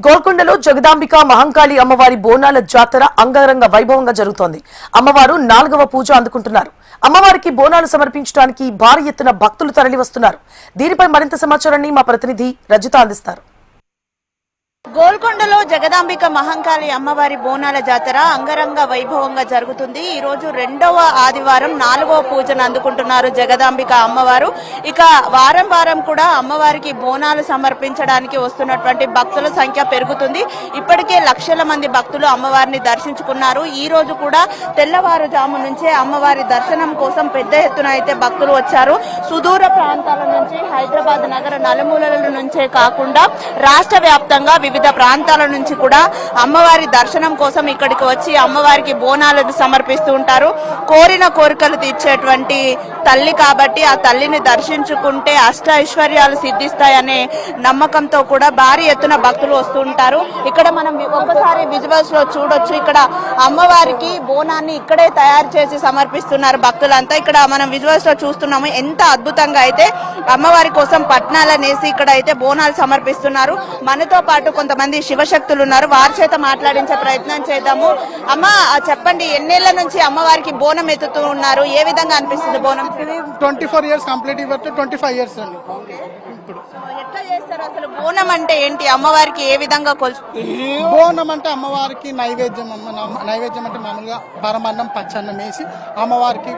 గోల్కొండలో జగదాంబిక మహంకాళి అమ్మవారి బోనాల జాతర అంగరంగ వైభవంగా జరుగుతోంది. అమ్మవారు 4వ పూజ అందుకుంటున్నారు. అమ్మవారికి బోనాలు సమర్పించడానికి భారీ ఎత్తున భక్తులు తరలివస్తున్నారు. దీనిపై మరింత సమాచారాన్ని మా ప్రతినిధి రజిత అందిస్తారు. గోల్కొండలో జగదాంబిక మహంకాళి అమ్మవారి బోనాల జాతర అంగరంగ వైభవంగా జరుగుతుంది. ఈ రోజు 2వ ఆదివారం 4వ పూజను అందుకుంటున్నారు జగదాంబిక అమ్మవారు. ఇక వారం వారం కూడా అమ్మవారికి బోనాలు సమర్పించడానికి వస్తున్నటువంటి భక్తుల సంఖ్య పెరుగుతుంది. ఇప్పటికే లక్షల మంది భక్తులు అమ్మవారిని దర్శించుకున్నారు. ఈ రోజు కూడా తెల్లవారుజాము నుంచే అమ్మవారి దర్శనం కోసం పెద్ద ఎత్తున అయితే భక్తులు వచ్చారు. సుదూర ప్రాంతాల నుంచి, హైదరాబాద్ నగర నలుమూలల నుంచే కాకుండా రాష్ట్ర వ్యాప్తంగా వివిధ ప్రాంతాల నుంచి కూడా అమ్మవారి దర్శనం కోసం ఇక్కడికి వచ్చి అమ్మవారికి బోనాలను సమర్పిస్తూ ఉంటారు. కోరిన కోరికలు తీర్చేటువంటి తల్లి కాబట్టి ఆ తల్లిని దర్శించుకుంటే అష్ట ఐశ్వర్యాలు సిద్ధిస్తాయనే నమ్మకంతో కూడా భారీ ఎత్తున భక్తులు వస్తూ ఉంటారు. ఇక్కడ మనం ఒక్కసారి విజువల్స్ లో చూడొచ్చు. ఇక్కడ అమ్మవారికి బోనాన్ని ఇక్కడే తయారు చేసి సమర్పిస్తున్నారు భక్తులంతా. ఇక్కడ మనం విజువల్స్ లో చూస్తున్నాము ఎంత అద్భుతంగా అయితే అమ్మవారి కోసం పట్నాలనేసి ఇక్కడ అయితే బోనాలు సమర్పిస్తున్నారు. మనతో పాటు కొంతమంది శివశక్తులు ఉన్నారు, వారి చేత మాట్లాడించే ప్రయత్నం చేద్దాము. అమ్మ చెప్పండి, ఎన్నేళ్ల నుంచి అమ్మవారికి బోనం ఎత్తుతూ ఉన్నారు? ఏ విధంగా అనిపిస్తుంది బోనం? 24 years కంప్లీట్ ఇవ్వచ్చు. 25 years అండి. ఇప్పుడు ఎట్లా చేస్తారు అసలు? బోనం అంటే ఏంటి? అమ్మవారికి ఏ విధంగా బోనం అంటే అమ్మవారికి నైవేద్యం. నైవేద్యం అంటే మామూలుగా పరమాన్నం పచ్చన్నం వేసి అమ్మవారికి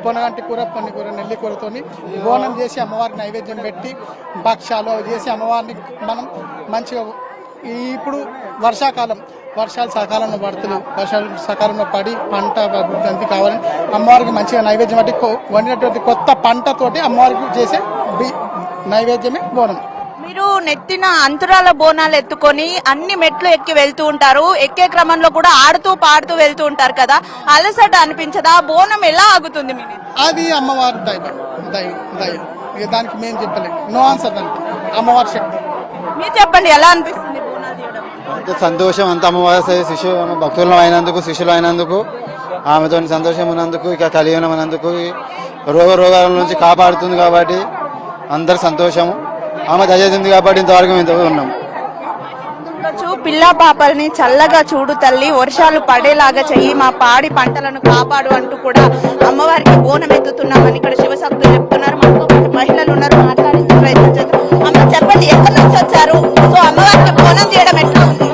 పొనగంటి కూర, పొన్ని కూర, నెల్లి కూరతోని బోనం చేసి అమ్మవారికి నైవేద్యం పెట్టి భక్ష్యాలు అవి చేసి అమ్మవారిని మనం మంచిగా ఇప్పుడు వర్షాలు సకాలంలో పడుతుంది. వర్షాలు సకాలంలో పడి పంట అభివృద్ధి కావాలని అమ్మవారికి మంచిగా నైవేద్యం అంటే వండినటువంటి కొత్త పంటతోటి అమ్మవారికి చేసే నైవేద్యమే బోనం. మీరు నెత్తిన అంతురాల బోనాలు ఎత్తుకొని అన్ని మెట్లు ఎక్కి వెళ్తూ ఉంటారు. ఎక్కే క్రమంలో కూడా ఆడుతూ పాడుతూ వెళ్తూ ఉంటారు కదా, అలసట అనిపించదా? బోనం ఎలా ఆగుతుంది? అది అమ్మవారి దైవం. ఇక దానికి మేము చెప్పలేదు. No answer. దానికి అమ్మవారి శక్తి. మీరు చెప్పండి, ఎలా అనిపిస్తుంది? సంతోషం అంత అమ్మవారి భక్తులు అయినందుకు, శిష్యులు అయినందుకు, ఆమెతో సంతోషం ఉన్నందుకు, ఇక కలియుగం ఉన్నందుకు, రోగాల నుంచి కాపాడుతుంది కాబట్టి అందరు సంతోషము. ఆమె దయచేసింది కాబట్టి ఇంతవరకు మేము ఉన్నాం. పిల్లా పాపల్ని చల్లగా చూడు తల్లి, వర్షాలు పడేలాగా చెయ్యి, మా పాడి పంటలను కాపాడు అంటూ కూడా అమ్మవారికి బోనం ఎత్తుతున్నామని ఇక్కడ శివశక్తులు చెప్తున్నారు. మనతో పాటు మహిళలు ఉన్నారు, మాట్లాడించే ప్రయత్నం చేద్దాం. అమ్మ చెప్పండి, ఎక్కడి నుంచి వచ్చారు? సో అమ్మవారికి బోనం చేయడం ఎట్లా ఉంది?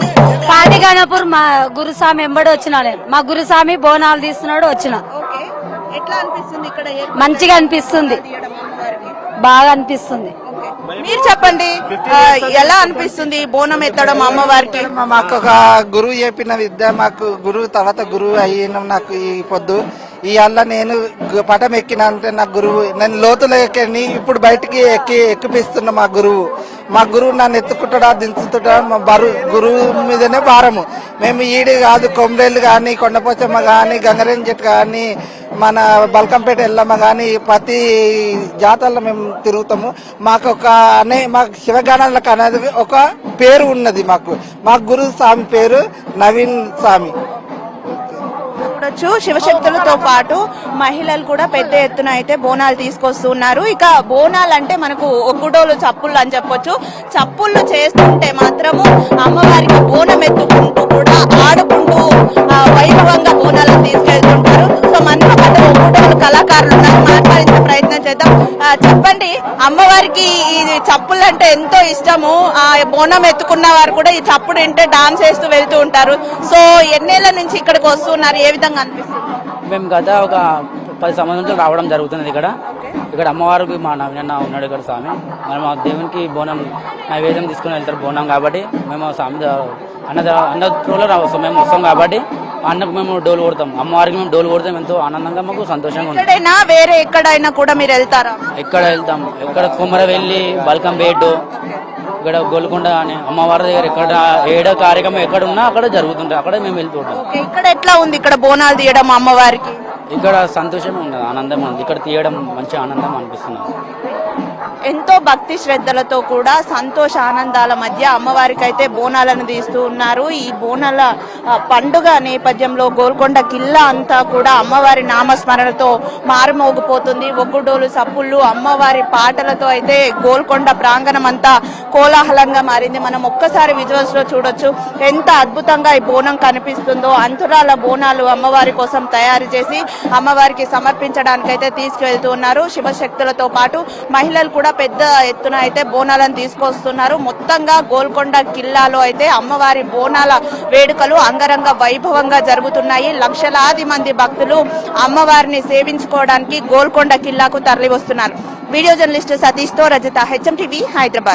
పాటిగానపూర్ మా గురుస్వామి ఎంబడి వచ్చిన నేను. మా గురుస్వామి బోనాలు తీస్తున్నాడు వచ్చిన. ఎట్లా అనిపిస్తుంది ఇక్కడ? మంచిగా అనిపిస్తుంది, బాగా అనిపిస్తుంది. మీరు చెప్పండి, ఎలా అనిపిస్తుంది బోనం ఎత్తడం అమ్మవారికి? మాకు ఒక గురువు చెప్పిన విద్య, మాకు గురువు తర్వాత గురువు అయిన నాకు ఈ పొద్దు ఇవాళ నేను పటం ఎక్కిన అంటే నా గురువు, నేను లోతులో ఎక్కని ఇప్పుడు బయటికి ఎక్కిపిస్తున్నా మా గురువు నన్ను ఎత్తుకుంటాడా దించుతాడా, మా గురువు మీదనే భారము. మేము ఈడి కాదు, కొమరేళ్ళు కానీ, కొండపోచమ్మ కానీ, గంగరేని చెట్టు కానీ, మన బల్కంపేట ఎల్లమ్మ కానీ ప్రతి జాతరలో మేము తిరుగుతాము. మాకు మాకు శివగానాలకు అనేది ఒక పేరు ఉన్నది. మా గురు స్వామి పేరు నవీన్ స్వామి. చూడొచ్చు, శివశక్తులతో పాటు మహిళలు కూడా పెద్ద ఎత్తున అయితే బోనాలు తీసుకొస్తున్నారు. ఇక బోనాలు అంటే మనకు ఒగ్గుడోలు చప్పుళ్ళు అని చెప్పొచ్చు. చప్పుళ్ళు చేస్తుంటే మాత్రము అమ్మవారికి బోనం ఎత్తుకుంటూ కూడా ఆడుకుంటూ వైభవంగా బోనాలను తీసుకెళ్తుంటారు. సో మనతో పాటు ఒగ్గుడోలు కళాకారులు ఉన్నారు, మాట్లాడించే ప్రయత్నం చేద్దాం. చెప్పండి, అమ్మవారికి ఈ చప్పుళ్ళు అంటే ఎంతో ఇష్టము. ఆ బోనం ఎత్తుకున్న వారు కూడా ఈ చప్పుడు వింటే డాన్స్ చేస్తూ వెళ్తూ ఉంటారు. సో ఎన్నేళ్ల నుంచి ఇక్కడికి వస్తున్నారు? ఏ విధంగా అనిపిస్తుంది? మేము గత ఒక 10 సంవత్సరాల నుంచి రావడం జరుగుతుంది. ఇక్కడ అమ్మవారికి మా నవీనన్న ఉన్నాడు ఇక్కడ స్వామి. మనం ఆ దేవునికి బోనం నైవేద్యం తీసుకుని వెళ్తారు బోనం కాబట్టి మేము స్వామి అన్న త్రోలో వస్తాం. మేము వస్తాం కాబట్టి అన్నకు మేము డోలు కొడతాం, అమ్మవారికి మేము డోలు కొడతాం. ఎంతో ఆనందంగా మాకు సంతోషంగా ఉంటుంది. వేరే ఎక్కడైనా కూడా మీరు వెళ్తారా? ఎక్కడ వెళ్తాం, ఎక్కడ కుమ్మరవెల్లి, బల్కంపేట, ఇక్కడ గోల్కొండ అని అమ్మవారి దగ్గర ఎక్కడ ఏడో కార్యక్రమం ఎక్కడ ఉన్నా అక్కడ జరుగుతుంటాయి, అక్కడ మేము వెళ్తుంటాం. ఇక్కడ ఎట్లా ఉంది ఇక్కడ బోనాలు తీయడం అమ్మవారికి? ఇక్కడ సంతోషం ఉన్నది, ఆనందం ఉంది. ఇక్కడ తీయడం మంచి ఆనందం అనిపిస్తుంది. ఎంతో భక్తి శ్రద్ధలతో కూడా సంతోష ఆనందాల మధ్య అమ్మవారికి అయితే బోనాలను తీస్తూ ఉన్నారు. ఈ బోనాల పండుగ నేపథ్యంలో గోల్కొండ కిల్లా అంతా కూడా అమ్మవారి నామస్మరణతో మారుమోగిపోతుంది. ఒగ్గుడోలు సప్పుళ్ళు అమ్మవారి పాటలతో అయితే గోల్కొండ ప్రాంగణం అంతా కోలాహలంగా మారింది. మనం ఒక్కసారి విజువల్స్ లో చూడొచ్చు ఎంత అద్భుతంగా ఈ బోనం కనిపిస్తుందో. అంతురాల బోనాలు అమ్మవారి కోసం తయారు చేసి అమ్మవారికి సమర్పించడానికైతే తీసుకువెళ్తూ ఉన్నారు. శివశక్తులతో పాటు మహిళలు కూడా పెద్ద ఎత్తున అయితే బోనాలను తీసుకొస్తున్నారు. మొత్తంగా గోల్కొండ కిల్లాలో అయితే అమ్మవారి బోనాల వేడుకలు అంగరంగ వైభవంగా జరుగుతున్నాయి. లక్షలాది మంది భక్తులు అమ్మవారిని సేవించుకోవడానికి గోల్కొండ కిల్లాకు తరలి వస్తున్నారు. వీడియో జర్నలిస్ట్ సతీష్ తో రజిత, HM TV, హైదరాబాద్.